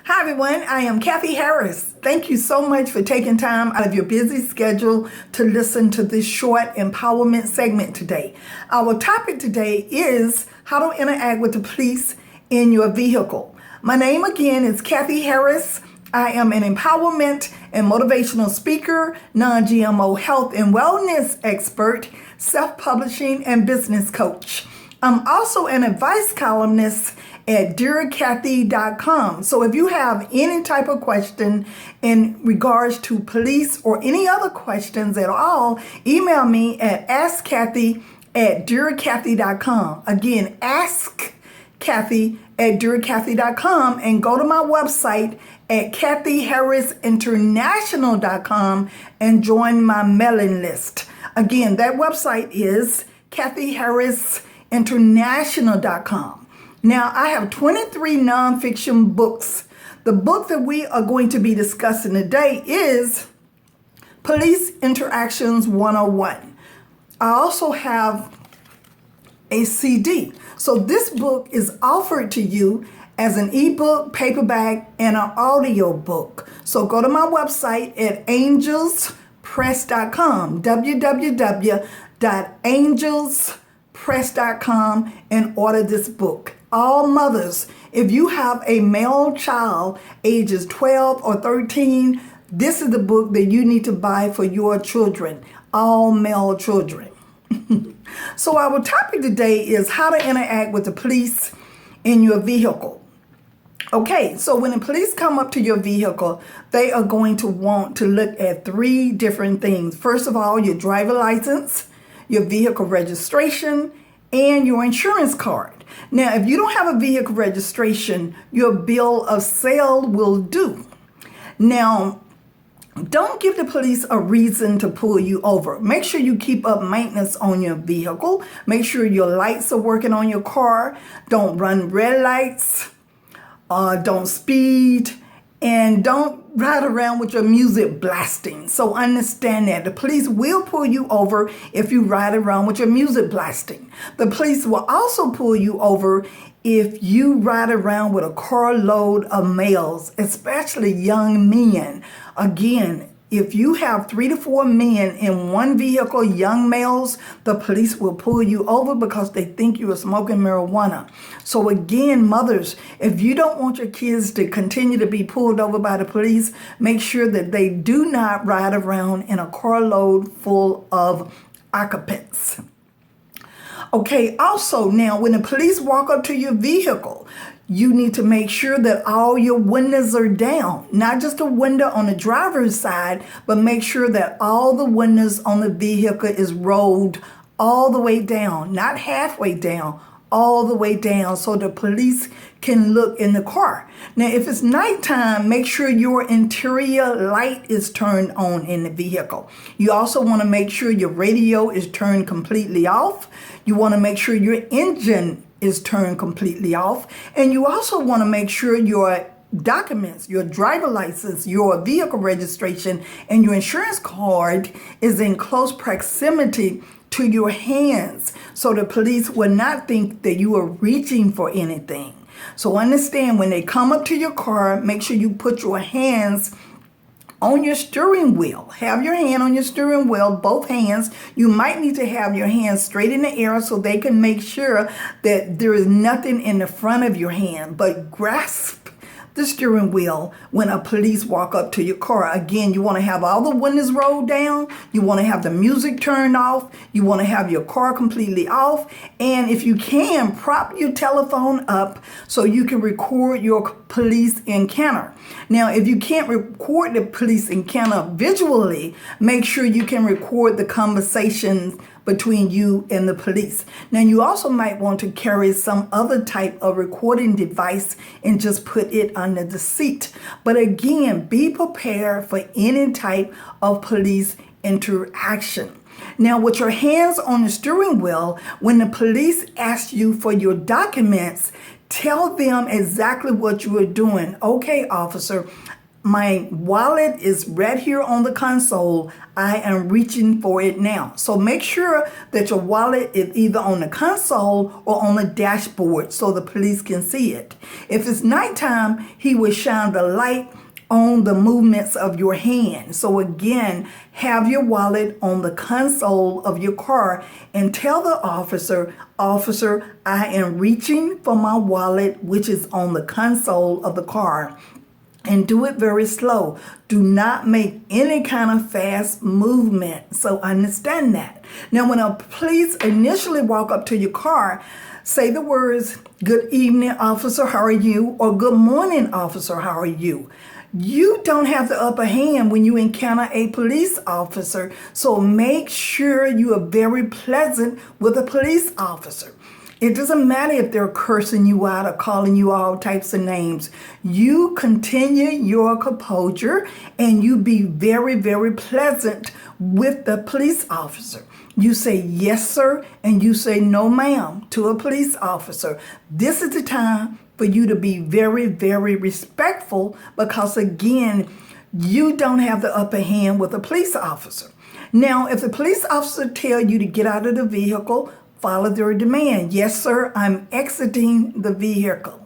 Hi everyone, I am Cathy Harris. Thank you so much for taking time out of your busy schedule to listen to this short empowerment segment today. Our topic today is how to interact with the police in your vehicle. My name again is Cathy Harris. I am an empowerment and motivational speaker, non-GMO health and wellness expert, self-publishing and business coach. I'm also an advice columnist at dearcathy.com. So if you have any type of question in regards to police or any other questions at all, email me at askcathy@dearcathy.com. Again, askcathy@dearcathy.com, and go to my website at cathyharrisinternational.com and join my mailing list. Again, that website is cathyharrisinternational.com. Now, I have 23 nonfiction books. The book that we are going to be discussing today is Police Interactions 101. I also have a CD. So this book is offered to you as an ebook, paperback, and an audio book. So go to my website at angelspress.com, www.angelspress.com, and order this book. All mothers, if you have a male child ages 12 or 13, this is the book that you need to buy for your children, all male children. So our topic today is how to interact with the police in your vehicle. Okay, so when the police come up to your vehicle, they are going to want to look at three different things. First of all, your driver license, your vehicle registration, and your insurance card. Now, if you don't have a vehicle registration, your bill of sale will do. Now, don't give the police a reason to pull you over. Make sure you keep up maintenance on your vehicle. Make sure your lights are working on your car. Don't run red lights. Don't speed. And don't ride around with your music blasting. So understand that. The police will pull you over if you ride around with your music blasting. The police will also pull you over if you ride around with a carload of males, especially young men. Again, if you have 3 to 4 men in one vehicle, young males, the police will pull you over because they think you are smoking marijuana. So again, mothers, if you don't want your kids to continue to be pulled over by the police, make sure that they do not ride around in a carload full of occupants. Okay, also now when the police walk up to your vehicle, you need to make sure that all your windows are down, not just a window on the driver's side, but make sure that all the windows on the vehicle is rolled all the way down, not halfway down, all the way down so the police can look in the car. Now, if it's nighttime, make sure your interior light is turned on in the vehicle. You also want to make sure your radio is turned completely off. You want to make sure your engine is turned completely off. And you also want to make sure your documents, your driver license, your vehicle registration, and your insurance card is in close proximity to your hands so the police will not think that you are reaching for anything. So understand, when they come up to your car, make sure you put your hands on your steering wheel. Have your hand on your steering wheel, both hands. You might need to have your hands straight in the air so they can make sure that there is nothing in the front of your hand, but grasp the steering wheel when a police walk up to your car. Again, you want to have all the windows rolled down. You want to have the music turned off. You want to have your car completely off. And if you can, prop your telephone up so you can record your police encounter. Now, if you can't record the police encounter visually, make sure you can record the conversations between you and the police. Now, you also might want to carry some other type of recording device and just put it under the seat. But again, be prepared for any type of police interaction. Now, with your hands on the steering wheel, when the police ask you for your documents, tell them exactly what you are doing. Okay, officer, My wallet is right here on the console. I am reaching for it now. So make sure that your wallet is either on the console or on the dashboard so the police can see it. If it's nighttime, he will shine the light on the movements of your hand. So again, have your wallet on the console of your car and tell the officer, "Officer, I am reaching for my wallet, which is on the console of the car." And do it very slow. Do not make any kind of fast movement. So understand that. Now, when a police initially walk up to your car, say the words, "Good evening, officer, how are you?" or "Good morning, officer, how are you?" You don't have the upper hand when you encounter a police officer. So make sure you are very pleasant with a police officer. It doesn't matter if they're cursing you out or calling you all types of names. You continue your composure and you be very, very pleasant with the police officer. You say, "Yes, sir," and you say, "No, ma'am," to a police officer. This is the time for you to be very, very respectful because, again, you don't have the upper hand with a police officer. Now, if the police officer tell you to get out of the vehicle, follow their demand. "Yes, sir, I'm exiting the vehicle."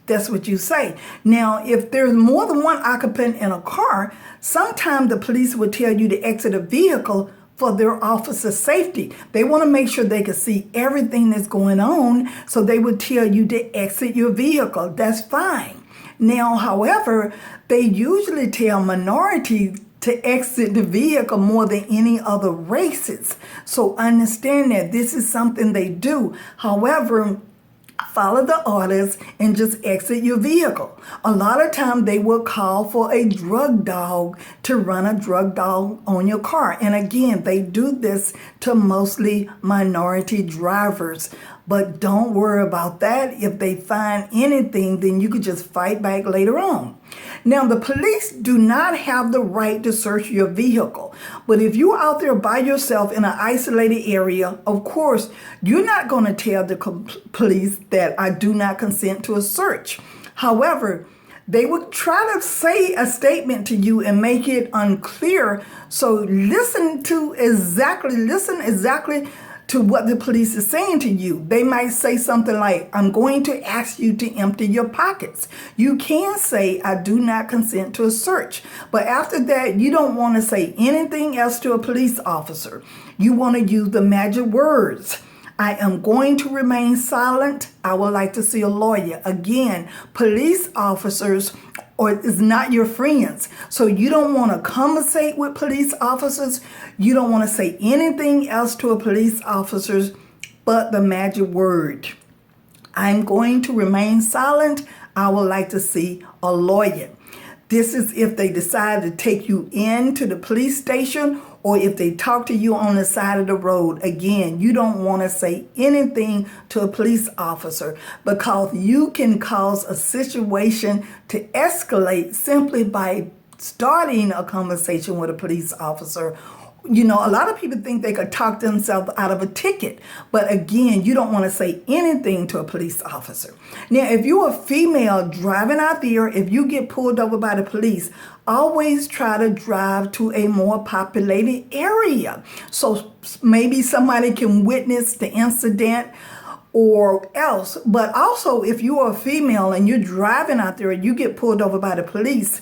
That's what you say. Now, if there's more than one occupant in a car, sometimes the police will tell you to exit a vehicle for their officer's safety. They want to make sure they can see everything that's going on, so they would tell you to exit your vehicle. That's fine. Now, however, they usually tell minorities to exit the vehicle more than any other races. So understand that this is something they do. However, follow the orders and just exit your vehicle. A lot of times they will call for a drug dog to run a drug dog on your car. And again, they do this to mostly minority drivers. But don't worry about that. If they find anything, then you could just fight back later on. Now, the police do not have the right to search your vehicle. But if you're out there by yourself in an isolated area, of course, you're not going to tell the police that I do not consent to a search. However, they would try to say a statement to you and make it unclear. So listen exactly to what the police is saying to you. They might say something like, "I'm going to ask you to empty your pockets." You can say, "I do not consent to a search." But after that, you don't want to say anything else to a police officer. You want to use the magic words. "I am going to remain silent. I would like to see a lawyer." Again, police officers is not your friends. So you don't want to conversate with police officers. You don't want to say anything else to a police officer but the magic word. "I'm going to remain silent. I would like to see a lawyer." This is if they decide to take you into the police station or if they talk to you on the side of the road. Again, you don't want to say anything to a police officer because you can cause a situation to escalate simply by starting a conversation with a police officer. You know, a lot of people think they could talk themselves out of a ticket. But again, you don't want to say anything to a police officer. Now, if you're a female driving out there, if you get pulled over by the police, always try to drive to a more populated area. So maybe somebody can witness the incident or else. But also, if you are a female and you're driving out there and you get pulled over by the police,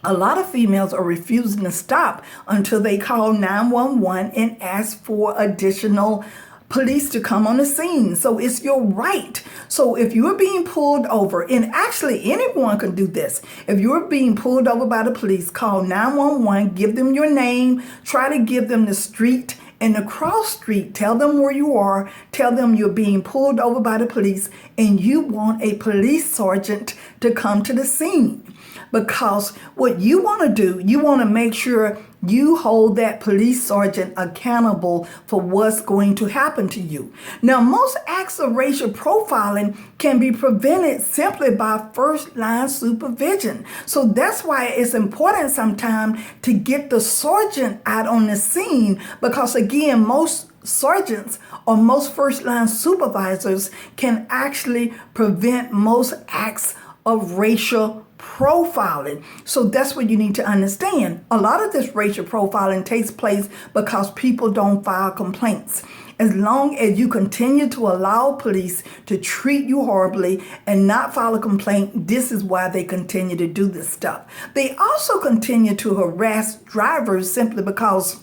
a lot of females are refusing to stop until they call 911 and ask for additional police to come on the scene. So it's your right. So if you're being pulled over, and actually anyone can do this, if you're being pulled over by the police, call 911, give them your name, try to give them the street and the cross street, tell them where you are, tell them you're being pulled over by the police and you want a police sergeant to come to the scene. Because what you want to do, you want to make sure you hold that police sergeant accountable for what's going to happen to you. Now, most acts of racial profiling can be prevented simply by first-line supervision. So that's why it's important sometimes to get the sergeant out on the scene because, again, most sergeants or most first-line supervisors can actually prevent most acts of racial profiling. So that's what you need to understand. A lot of this racial profiling takes place because people don't file complaints. As long as you continue to allow police to treat you horribly and not file a complaint, this is why they continue to do this stuff. They also continue to harass drivers simply because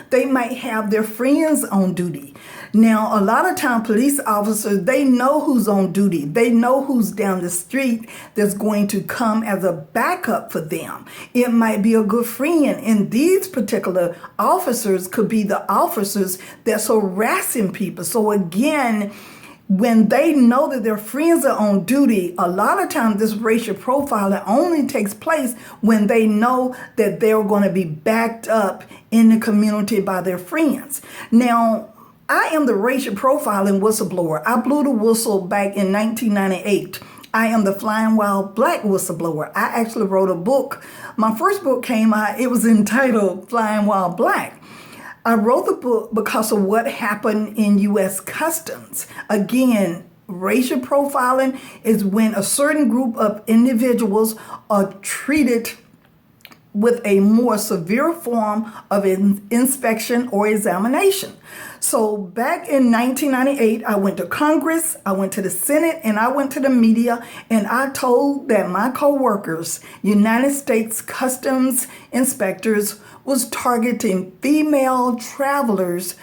they might have their friends on duty. Now, a lot of time police officers, they know who's on duty. They know who's down the street that's going to come as a backup for them. It might be a good friend. And these particular officers could be the officers that's harassing people. So again, when they know that their friends are on duty, a lot of times this racial profiling only takes place when they know that they're going to be backed up in the community by their friends. Now, I am the racial profiling whistleblower. I blew the whistle back in 1998. I am the flying wild black whistleblower. I actually wrote a book. My first book came out. It was entitled Flying Wild Black. I wrote the book because of what happened in U.S. Customs. Again, racial profiling is when a certain group of individuals are treated with a more severe form of inspection or examination. So back in 1998, I went to Congress, I went to the Senate, and I went to the media, and I told that my co-workers, United States Customs inspectors, was targeting female travelers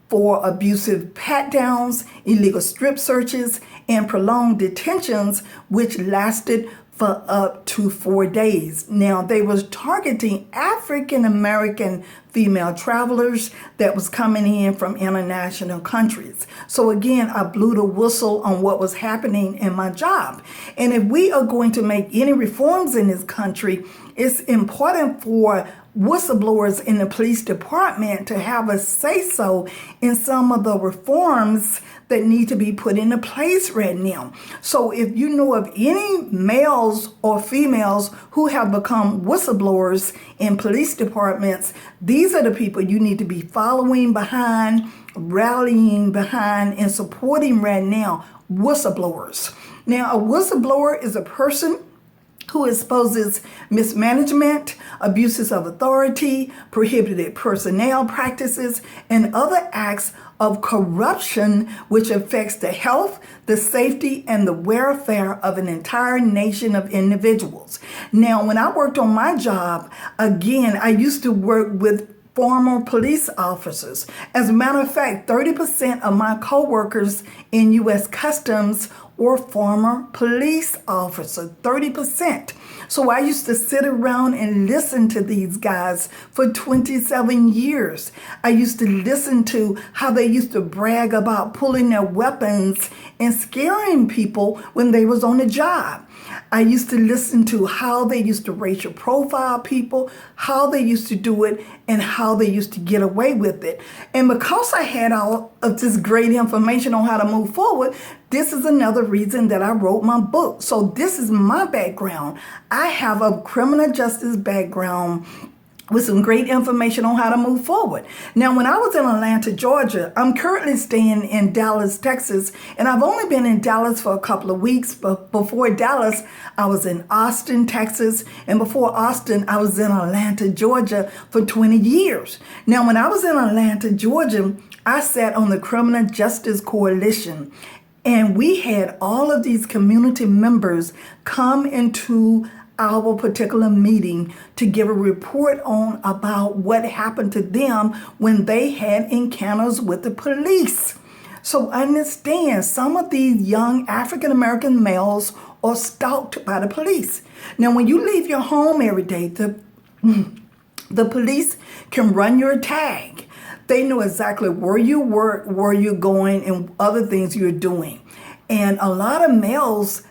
for abusive pat-downs, illegal strip searches, and prolonged detentions, which lasted for up to 4 days. Now, they was targeting African-American female travelers that was coming in from international countries. So again, I blew the whistle on what was happening in my job. And if we are going to make any reforms in this country, it's important for whistleblowers in the police department to have a say-so in some of the reforms that need to be put into place right now. So if you know of any males or females who have become whistleblowers in police departments, these are the people you need to be following behind, rallying behind, and supporting right now, whistleblowers. Now, a whistleblower is a person who exposes mismanagement, abuses of authority, prohibited personnel practices, and other acts of corruption which affects the health, the safety, and the welfare of an entire nation of individuals. Now, when I worked on my job, again, I used to work with former police officers. As a matter of fact, 30% of my coworkers in U.S. Customs were former police officers, 30%. So I used to sit around and listen to these guys for 27 years. I used to listen to how they used to brag about pulling their weapons and scaring people when they was on the job. I used to listen to how they used to racial profile people, how they used to do it, and how they used to get away with it. And because I had all of this great information on how to move forward, this is another reason that I wrote my book. So this is my background. I have a criminal justice background with some great information on how to move forward. Now, when I was in Atlanta, Georgia, I'm currently staying in Dallas, Texas, and I've only been in Dallas for a couple of weeks, but before Dallas, I was in Austin, Texas, and before Austin, I was in Atlanta, Georgia for 20 years. Now, when I was in Atlanta, Georgia, I sat on the Criminal Justice Coalition, and we had all of these community members come into our particular meeting to give a report on about what happened to them when they had encounters with the police. So understand, some of these young African-American males are stalked by the police. Now, when you leave your home every day, the police can run your tag. They know exactly where you work, where you're going, and other things you're doing. And a lot of males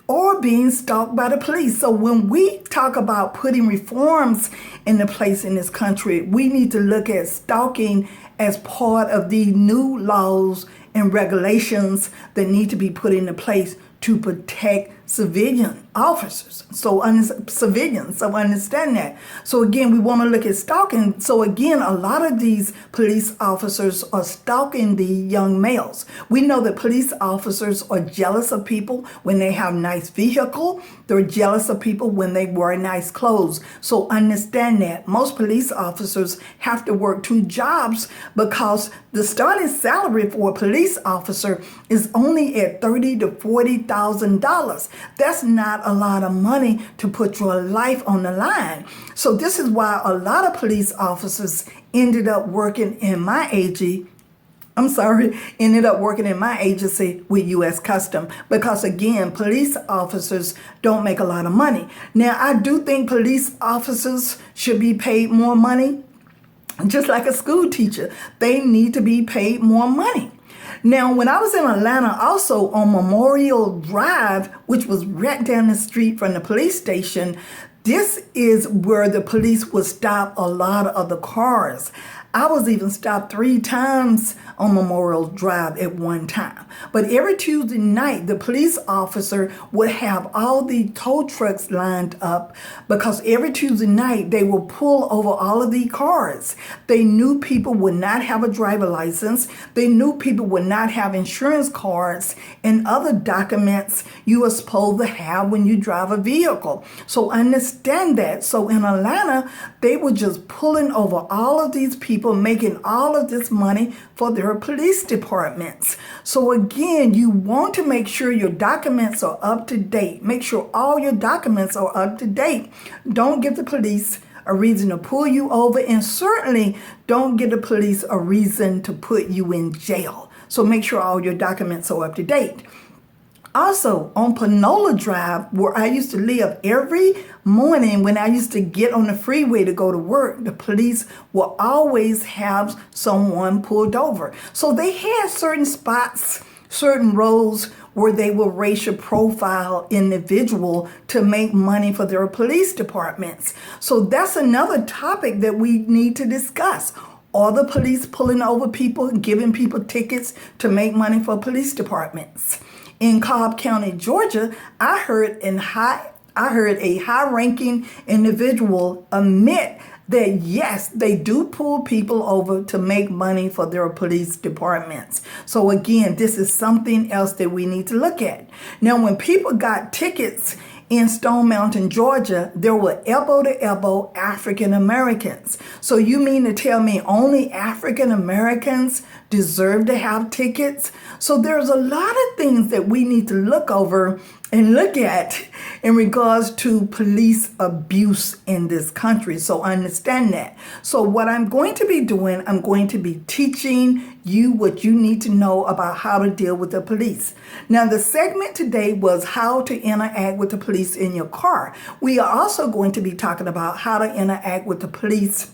or being stalked by the police. So when we talk about putting reforms into place in this country, we need to look at stalking as part of the new laws and regulations that need to be put into place to protect civilian officers. Civilians. So understand that. So again, we want to look at stalking. So again, a lot of these police officers are stalking the young males. We know that police officers are jealous of people when they have nice vehicle. They're jealous of people when they wear nice clothes. So understand that most police officers have to work 2 jobs because the starting salary for a police officer is only at $30,000 to $40,000. That's not a lot of money to put your life on the line. So this is why a lot of police officers ended up working in my agency with U.S. Custom because, again, police officers don't make a lot of money. Now, I do think police officers should be paid more money, just like a school teacher. They need to be paid more money. Now, when I was in Atlanta, also on Memorial Drive, which was right down the street from the police station, this is where the police would stop a lot of the cars. I was even stopped 3 times on Memorial Drive at one time. But every Tuesday night, the police officer would have all the tow trucks lined up because every Tuesday night, they will pull over all of the cars. They knew people would not have a driver license. They knew people would not have insurance cards and other documents you are supposed to have when you drive a vehicle. So understand that. So in Atlanta, they were just pulling over all of these people, making all of this money for their police departments. So again, you want to make sure your documents are up to date. Make sure all your documents are up to date. Don't give the police a reason to pull you over, and certainly don't give the police a reason to put you in jail. So make sure all your documents are up to date. Also, on Panola Drive, where I used to live, every morning when I used to get on the freeway to go to work, the police will always have someone pulled over. So they had certain spots, certain roads where they will racial profile individual to make money for their police departments. So that's another topic that we need to discuss. Are the police pulling over people, giving people tickets to make money for police departments? In Cobb County, Georgia, I heard a high-ranking individual admit that yes, they do pull people over to make money for their police departments. So again, this is something else that we need to look at. Now, when people got tickets in Stone Mountain, Georgia, there were elbow-to-elbow African Americans. So you mean to tell me only African Americans deserve to have tickets? So there's a lot of things that we need to look over and look at in regards to police abuse in this country. So understand that. So what I'm going to be doing, I'm going to be teaching you what you need to know about how to deal with the police. Now, the segment today was how to interact with the police in your car. We are also going to be talking about how to interact with the police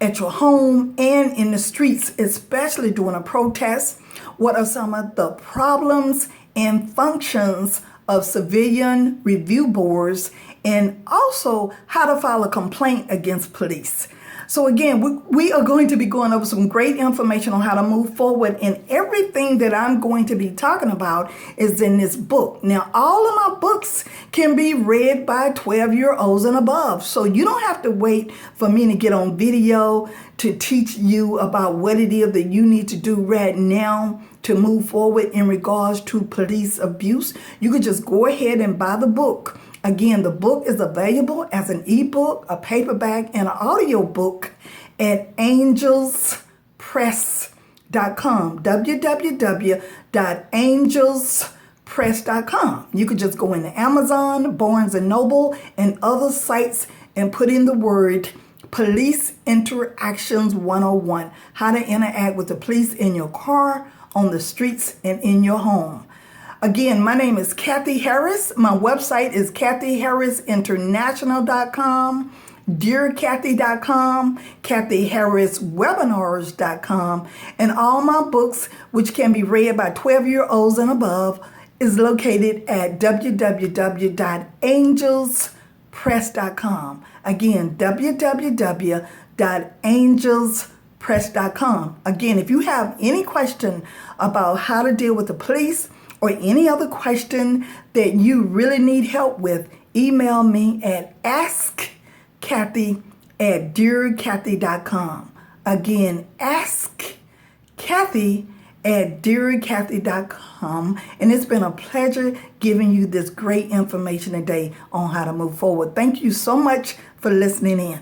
at your home and in the streets, especially during a protest. What are some of the problems and functions of civilian review boards, and also how to file a complaint against police. So again, we are going to be going over some great information on how to move forward, and everything that I'm going to be talking about is in this book. Now, all of my books can be read by 12-year-olds and above, so you don't have to wait for me to get on video to teach you about what it is that you need to do right now to move forward in regards to police abuse. You could just go ahead and buy the book. Again, the book is available as an ebook, a paperback, and an audio book at angelspress.com, www.angelspress.com. You could just go into Amazon, Barnes & Noble, and other sites and put in the word Police Interactions 101, how to interact with the police in your car, on the streets, and in your home. Again, my name is Cathy Harris. My website is cathyharrisinternational.com, dearcathy.com, cathyharriswebinars.com, and all my books, which can be read by 12-year-olds and above, is located at www.angelspress.com. Again, www.angelspress.com. Again, if you have any question about how to deal with the police, or any other question that you really need help with, email me at askcathy@dearcathy.com. Again, askcathy@dearcathy.com. And it's been a pleasure giving you this great information today on how to move forward. Thank you so much for listening in.